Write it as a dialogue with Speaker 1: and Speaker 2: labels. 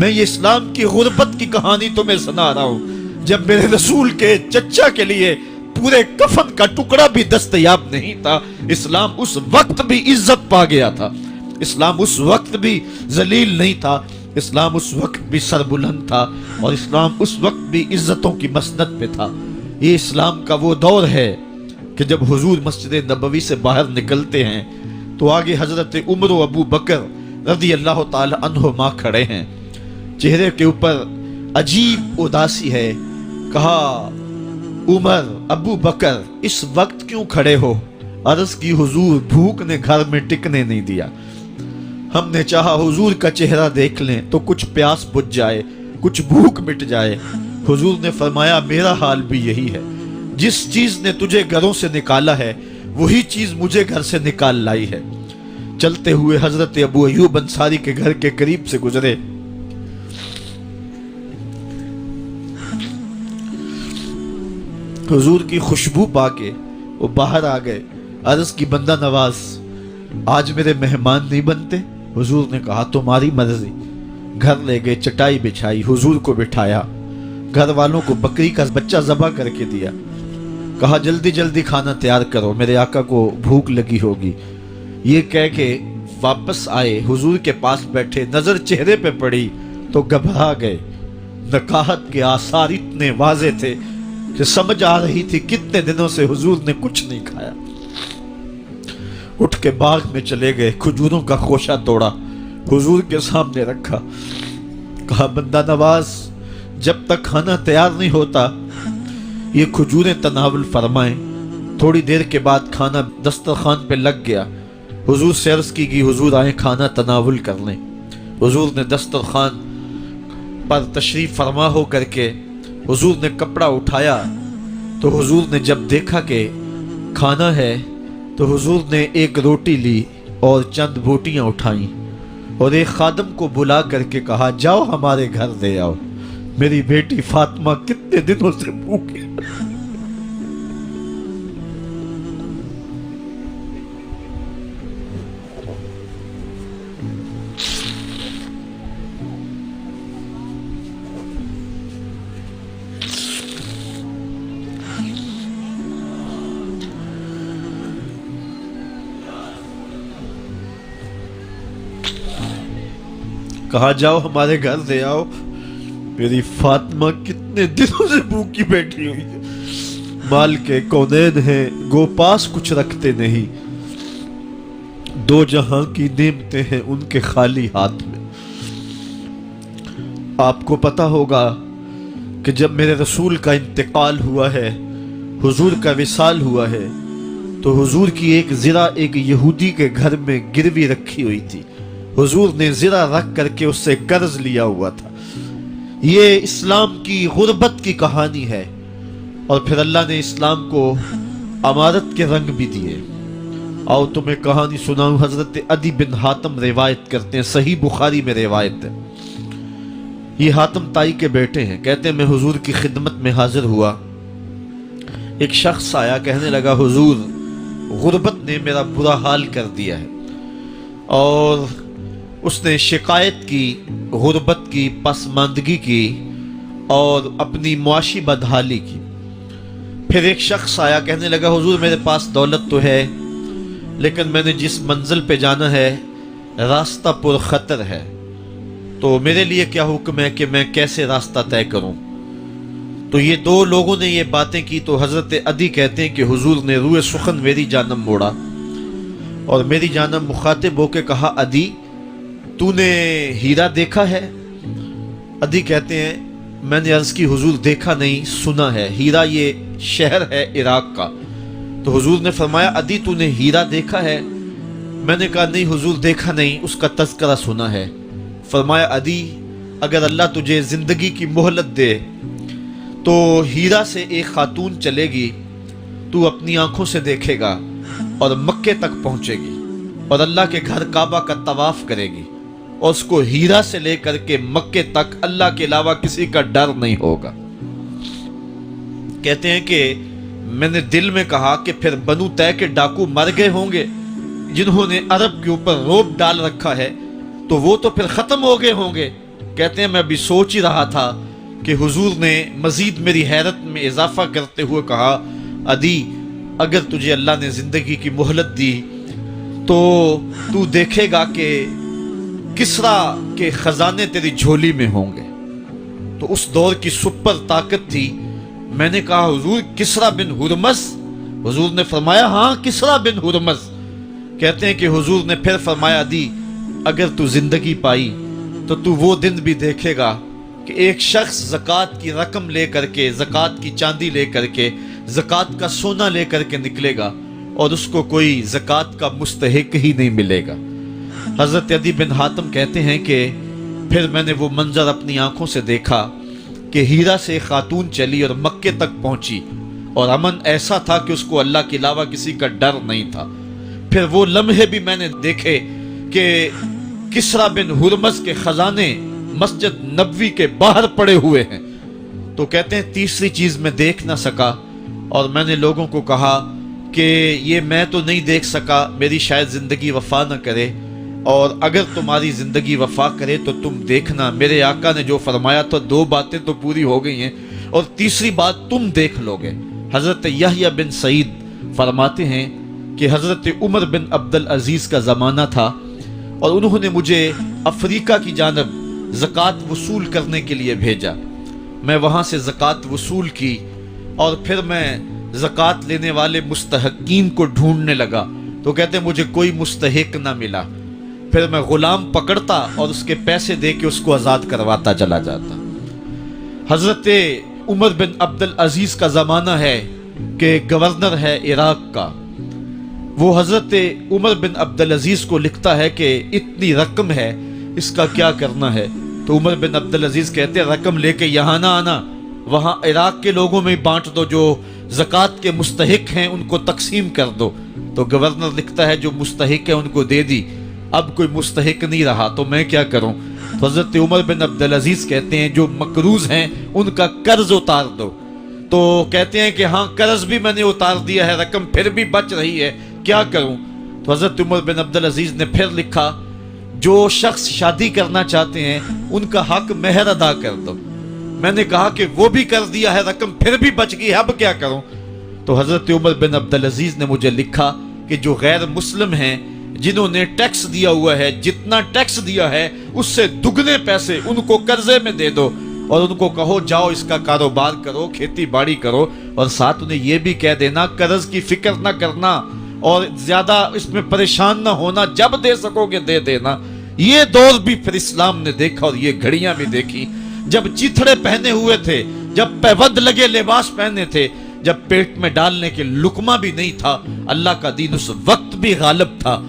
Speaker 1: میں یہ اسلام کی غربت کی کہانی تمہیں سنا رہا ہوں، جب میرے رسول کے چچا کے لیے پورے کفن کا ٹکڑا بھی دستیاب نہیں تھا، اسلام اس وقت بھی عزت پا گیا تھا، اسلام اس وقت بھی ذلیل نہیں تھا، اسلام اس وقت بھی سربلند تھا، اور اسلام اس وقت بھی عزتوں کی مسند پہ تھا۔ یہ اسلام کا وہ دور ہے کہ جب حضور مسجد نبوی سے باہر نکلتے ہیں تو آگے حضرت عمر و ابو بکر رضی اللہ تعالی عنہما کھڑے ہیں، چہرے کے اوپر عجیب اداسی ہے۔ کہا عمر، ابو بکر اس وقت کیوں کھڑے ہو؟ عرض کی حضور بھوک نے گھر میں ٹکنے نہیں دیا، ہم نے چاہا حضور کا چہرہ دیکھ لیں تو کچھ پیاس بجھ جائے، کچھ بھوک مٹ جائے۔ حضور نے فرمایا میرا حال بھی یہی ہے، جس چیز نے تجھے گھروں سے نکالا ہے وہی چیز مجھے گھر سے نکال لائی ہے۔ چلتے ہوئے حضرت ابو ایوب انصاری کے گھر کے قریب سے گزرے، حضور کی خوشبو پا کے وہ باہر آ گئے۔ عرض کی بندہ نواز آج میرے مہمان نہیں بنتے؟ حضور نے کہا تمہاری مرضی۔ گھر لے گئے، چٹائی بچھائی، حضور کو بٹھایا، گھر والوں کو بکری کا بچہ ذبح کر کے دیا، کہا جلدی جلدی کھانا تیار کرو، میرے آقا کو بھوک لگی ہوگی۔ یہ کہہ کے واپس آئے، حضور کے پاس بیٹھے، نظر چہرے پہ پڑی تو گھبرا گئے۔ نکاحت کے آثار اتنے واضح تھے کہ سمجھ آ رہی تھی کتنے دنوں سے حضور نے کچھ نہیں کھایا۔ اٹھ کے باغ میں چلے گئے، کھجوروں کا خوشہ توڑا، حضور کے سامنے رکھا، کہا بندہ نواز جب تک کھانا تیار نہیں ہوتا یہ کھجوریں تناول فرمائیں۔ تھوڑی دیر کے بعد کھانا دسترخوان پہ لگ گیا، حضور سے عرض کی گئی حضور آئیں کھانا تناول کر لیں۔ حضور نے دسترخوان پر تشریف فرما ہو کر کے حضور نے کپڑا اٹھایا تو حضور نے جب دیکھا کہ کھانا ہے تو حضور نے ایک روٹی لی اور چند بوٹیاں اٹھائیں اور ایک خادم کو بلا کر کے کہا جاؤ ہمارے گھر دے آؤ، میری بیٹی فاطمہ کتنے دنوں سے بھوکی۔ کہا جاؤ ہمارے گھر دے آؤ، میری فاطمہ کتنے دنوں سے بھوکی بیٹھی ہوئی ہے، مال کے کونین ہیں گو پاس کچھ رکھتے نہیں، دو جہاں کی نعمتیں ہیں ان کے خالی ہاتھ میں۔ آپ کو پتہ ہوگا کہ جب میرے رسول کا انتقال ہوا ہے، حضور کا وصال ہوا ہے، تو حضور کی ایک زرہ ایک یہودی کے گھر میں گروی رکھی ہوئی تھی، حضور نے زرہ رکھ کر کے اس سے قرض لیا ہوا تھا۔ یہ اسلام کی غربت کی کہانی ہے، اور پھر اللہ نے اسلام کو امارت کے رنگ بھی دیے۔ آؤ تمہیں کہانی سناؤں، حضرت عدی بن حاتم روایت کرتے ہیں، صحیح بخاری میں روایت ہے۔ یہ حاتم تائی کے بیٹے ہیں، کہتے ہیں میں حضور کی خدمت میں حاضر ہوا، ایک شخص آیا کہنے لگا حضور غربت نے میرا برا حال کر دیا ہے، اور اس نے شکایت کی غربت کی، پسماندگی کی اور اپنی معاشی بدحالی کی۔ پھر ایک شخص آیا کہنے لگا حضور میرے پاس دولت تو ہے لیکن میں نے جس منزل پہ جانا ہے راستہ پر خطر ہے، تو میرے لیے کیا حکم ہے کہ میں کیسے راستہ طے کروں؟ تو یہ دو لوگوں نے یہ باتیں کی تو حضرت عدی کہتے ہیں کہ حضور نے روئے سخن میری جانب موڑا اور میری جانب مخاطب ہو کے کہا عدی تو نے ہیرا دیکھا ہے؟ عدی کہتے ہیں میں نے عرض کی حضور دیکھا نہیں، سنا ہے، ہیرا یہ شہر ہے عراق کا۔ تو حضور نے فرمایا عدی تو نے ہیرا دیکھا ہے؟ میں نے کہا نہیں حضور دیکھا نہیں، اس کا تذکرہ سنا ہے۔ فرمایا عدی اگر اللہ تجھے زندگی کی مہلت دے تو ہیرا سے ایک خاتون چلے گی، تو اپنی آنکھوں سے دیکھے گا اور مکے تک پہنچے گی اور اللہ کے گھر کعبہ کا طواف کرے گی، اور اس کو ہیرا سے لے کر کے مکے تک اللہ کے علاوہ کسی کا ڈر نہیں ہوگا۔ کہتے ہیں کہ میں نے دل میں کہا کہ پھر بنو طے کے ڈاکو مر گئے ہوں گے جنہوں نے عرب کے اوپر روب ڈال رکھا ہے، تو وہ تو پھر ختم ہو گئے ہوں گے، کہتے ہیں میں ابھی سوچ ہی رہا تھا کہ حضور نے مزید میری حیرت میں اضافہ کرتے ہوئے کہا عدی اگر تجھے اللہ نے زندگی کی مہلت دی تو تو دیکھے گا کہ کسرا کے خزانے تیری جھولی میں ہوں گے۔ تو اس دور کی سپر طاقت تھی۔ میں نے کہا حضور کسرا بن ہرمز؟ حضور نے فرمایا ہاں کسرا بن ہرمز۔ کہتے ہیں کہ حضور نے پھر فرمایا دی اگر تو زندگی پائی تو تو وہ دن بھی دیکھے گا کہ ایک شخص زکوٰۃ کی رقم لے کر کے، زکوٰۃ کی چاندی لے کر کے، زکوٰۃ کا سونا لے کر کے نکلے گا اور اس کو کوئی زکوٰۃ کا مستحق ہی نہیں ملے گا۔ حضرت عدی بن حاتم کہتے ہیں کہ پھر میں نے وہ منظر اپنی آنکھوں سے دیکھا کہ ہیرا سے ایک خاتون چلی اور مکے تک پہنچی اور امن ایسا تھا کہ اس کو اللہ کے علاوہ کسی کا ڈر نہیں تھا۔ پھر وہ لمحے بھی میں نے دیکھے کہ کسرا بن ہرمز کے خزانے مسجد نبوی کے باہر پڑے ہوئے ہیں۔ تو کہتے ہیں تیسری چیز میں دیکھ نہ سکا اور میں نے لوگوں کو کہا کہ یہ میں تو نہیں دیکھ سکا، میری شاید زندگی وفا نہ کرے، اور اگر تمہاری زندگی وفا کرے تو تم دیکھنا میرے آقا نے جو فرمایا تو 2 باتیں تو پوری ہو گئی ہیں اور تیسری بات تم دیکھ لو گے۔ حضرت یحییٰ بن سعید فرماتے ہیں کہ حضرت عمر بن عبدالعزیز کا زمانہ تھا اور انہوں نے مجھے افریقہ کی جانب زکوٰۃ وصول کرنے کے لیے بھیجا۔ میں وہاں سے زکوٰۃ وصول کی اور پھر میں زکوٰۃ لینے والے مستحقین کو ڈھونڈنے لگا تو کہتے ہیں مجھے کوئی مستحق نہ ملا۔ پھر میں غلام پکڑتا اور اس کے پیسے دے کے اس کو آزاد کرواتا چلا جاتا۔ حضرت عمر بن عبدالعزیز کا زمانہ ہے کہ گورنر ہے عراق کا، وہ حضرت عمر بن عبدالعزیز کو لکھتا ہے کہ اتنی رقم ہے اس کا کیا کرنا ہے؟ تو عمر بن عبدالعزیز کہتے ہیں رقم لے کے یہاں نہ آنا، وہاں عراق کے لوگوں میں بانٹ دو، جو زکوٰۃ کے مستحق ہیں ان کو تقسیم کر دو۔ تو گورنر لکھتا ہے جو مستحق ہے ان کو دے دی، اب کوئی مستحق نہیں رہا تو میں کیا کروں؟ تو حضرت عمر بن عبدالعزیز کہتے ہیں جو مقروض ہیں ان کا قرض اتار دو۔ تو کہتے ہیں کہ ہاں قرض بھی میں نے اتار دیا ہے، رقم پھر بھی بچ رہی ہے، کیا کروں؟ تو حضرت عمر بن عبدالعزیز نے پھر لکھا جو شخص شادی کرنا چاہتے ہیں ان کا حق مہر ادا کر دو۔ میں نے کہا کہ وہ بھی کر دیا ہے، رقم پھر بھی بچ گئی ہے، اب کیا کروں؟ تو حضرت عمر بن عبدالعزیز نے مجھے لکھا کہ جو غیر مسلم ہیں جنہوں نے ٹیکس دیا ہوا ہے، جتنا ٹیکس دیا ہے اس سے دگنے پیسے ان کو قرضے میں دے دو اور ان کو کہو جاؤ اس کا کاروبار کرو، کھیتی باڑی کرو، اور ساتھ انہیں یہ بھی کہہ دینا قرض کی فکر نہ کرنا اور زیادہ اس میں پریشان نہ ہونا، جب دے سکو گے دے دینا۔ یہ دور بھی پھر اسلام نے دیکھا اور یہ گھڑیاں بھی دیکھی، جب چتھڑے پہنے ہوئے تھے، جب پیوند لگے لباس پہنے تھے، جب پیٹ میں ڈالنے کے لقمہ بھی نہیں تھا، اللہ کا دین اس وقت بھی غالب تھا